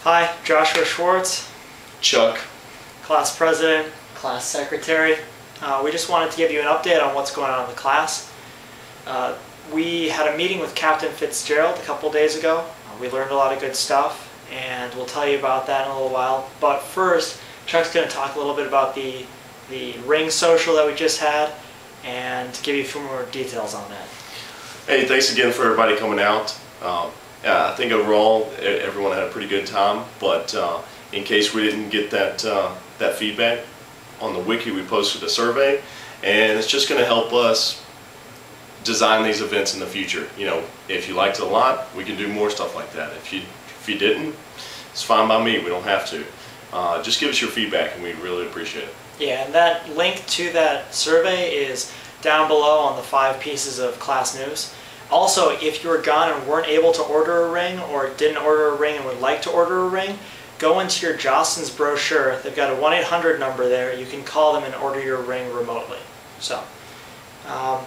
Hi, Joshua Schwartz, Chuck. class president, class secretary. We just wanted to give you an update on what's going on in the class. We had a meeting with Captain Fitzgerald a couple days ago. We learned a lot of good stuff, and we'll tell you about that in a little while. But first, Chuck's going to talk a little bit about the ring social that we just had and give you a few more details on that. Hey, thanks again for everybody coming out. I think overall everyone had a pretty good time, but in case we didn't get that feedback, on the wiki we posted a survey, and it's just going to help us design these events in the future. You know, if you liked it a lot, we can do more stuff like that. If you didn't, it's fine by me. We don't have to. Just give us your feedback, and we really appreciate it. Yeah, and that link to that survey is down below on the 5 pieces of class news. Also, if you were gone and weren't able to order a ring, or didn't order a ring and would like to order a ring, go into your Jostens brochure. They've got a 1-800 number there. You can call them and order your ring remotely. So,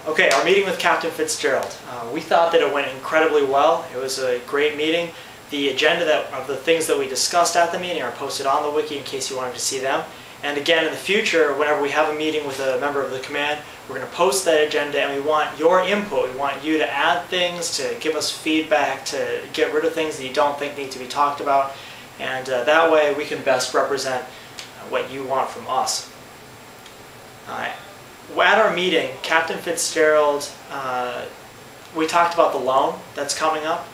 okay, our meeting with Captain Fitzgerald. We thought that it went incredibly well. It was a great meeting. The agenda of the things that we discussed at the meeting are posted on the wiki in case you wanted to see them. And again, in the future, whenever we have a meeting with a member of the command, we're going to post that agenda, and we want your input. We want you to add things, to give us feedback, to get rid of things that you don't think need to be talked about. And that way we can best represent what you want from us. At our meeting, Captain Fitzgerald, we talked about the loan that's coming up.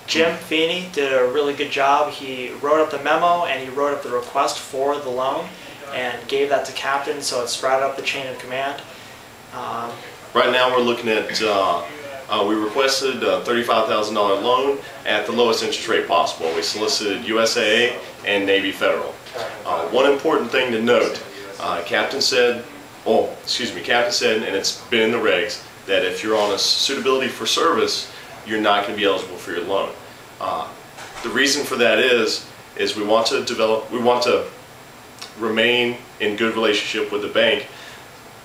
Jim Feeney did a really good job. He wrote up the memo and he wrote up the request for the loan and gave that to Captain, so it's right up the chain of command. Right now we're looking at, we requested a $35,000 loan at the lowest interest rate possible. We solicited USAA and Navy Federal. One important thing to note, Captain said, and it's been in the regs, that if you're on a suitability for service, you're not going to be eligible for your loan. The reason for that is we want to remain in good relationship with the bank,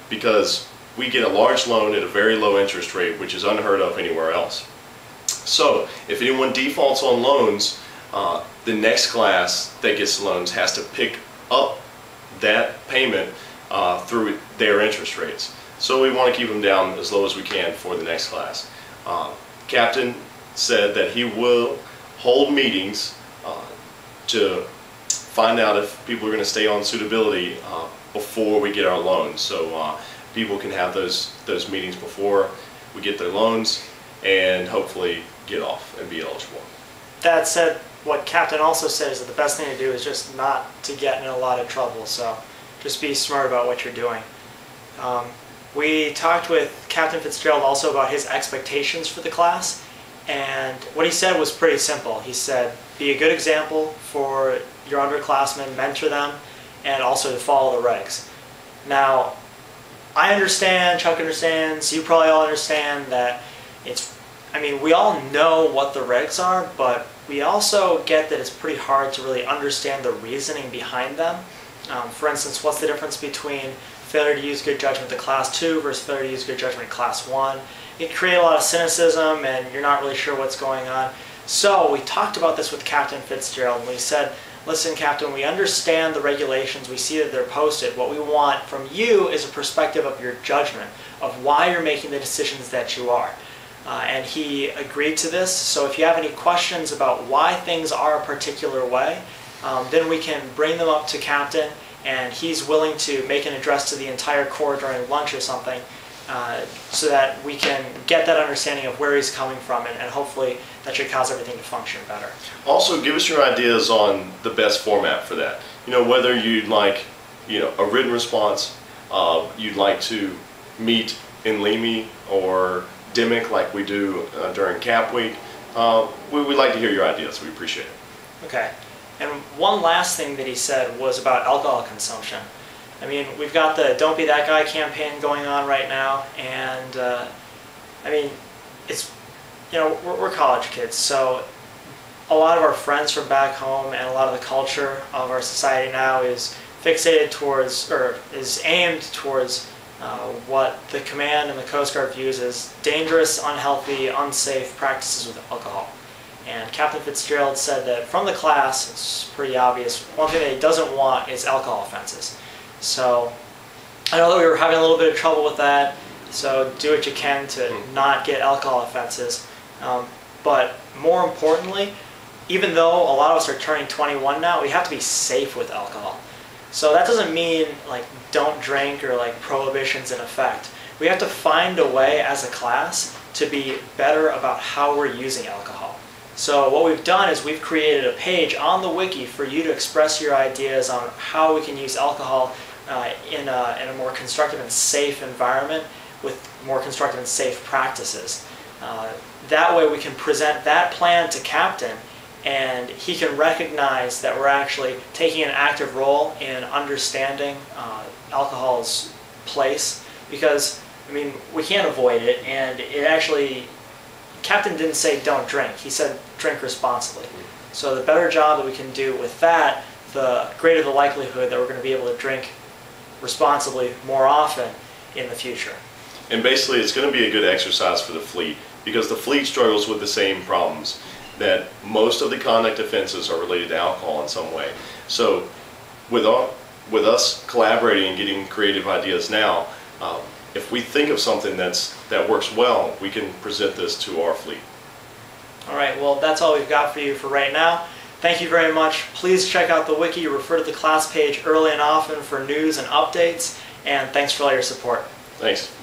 because we get a large loan at a very low interest rate, which is unheard of anywhere else. So if anyone defaults on loans, the next class that gets loans has to pick up that payment through their interest rates. So we want to keep them down as low as we can for the next class. Captain said that he will hold meetings to find out if people are going to stay on suitability before we get our loans. So people can have those meetings before we get their loans and hopefully get off and be eligible. That said, what Captain also said is that the best thing to do is just not to get in a lot of trouble. So just be smart about what you're doing. We talked with Captain Fitzgerald also about his expectations for the class, and what he said was pretty simple. He said, be a good example for your underclassmen, mentor them, and also to follow the regs. Now, I understand, Chuck understands, you probably all understand that we all know what the regs are, but we also get that it's pretty hard to really understand the reasoning behind them. For instance, what's the difference between failure to use good judgment to Class 2 versus failure to use good judgment to Class 1. It can create a lot of cynicism and you're not really sure what's going on. So we talked about this with Captain Fitzgerald, and we said, listen, Captain, we understand the regulations, we see that they're posted. What we want from you is a perspective of your judgment, of why you're making the decisions that you are. And he agreed to this, so if you have any questions about why things are a particular way, then we can bring them up to Captain, and he's willing to make an address to the entire Corps during lunch or something, so that we can get that understanding of where he's coming from, and hopefully that should cause everything to function better. Also, give us your ideas on the best format for that. You know, whether you'd like, a written response, you'd like to meet in LEMI or DIMIC like we do during CAP Week. We'd like to hear your ideas. We appreciate it. Okay. And one last thing that he said was about alcohol consumption. I mean, we've got the Don't Be That Guy campaign going on right now, and it's, we're college kids, so a lot of our friends from back home and a lot of the culture of our society now is fixated towards, or is aimed towards, what the command and the Coast Guard views as dangerous, unhealthy, unsafe practices with alcohol. And Captain Fitzgerald said that from the class, it's pretty obvious, one thing that he doesn't want is alcohol offenses. So I know that we were having a little bit of trouble with that, so do what you can to not get alcohol offenses. But more importantly, even though a lot of us are turning 21 now, we have to be safe with alcohol. So that doesn't mean like don't drink or like prohibitions in effect. We have to find a way as a class to be better about how we're using alcohol. So what we've done is we've created a page on the wiki for you to express your ideas on how we can use alcohol in a more constructive and safe environment with more constructive and safe practices. That way we can present that plan to Captain, and he can recognize that we're actually taking an active role in understanding alcohol's place, because I mean, we can't avoid it, and it actually, Captain didn't say don't drink, he said drink responsibly. So the better job that we can do with that, the greater the likelihood that we're going to be able to drink responsibly more often in the future. And basically it's going to be a good exercise for the fleet, because the fleet struggles with the same problems, that most of the conduct offenses are related to alcohol in some way. So with us collaborating and getting creative ideas now, if we think of something that works well, we can present this to our fleet. All right, well, that's all we've got for you for right now. Thank you very much. Please check out the wiki, refer to the class page early and often for news and updates, and thanks for all your support. Thanks.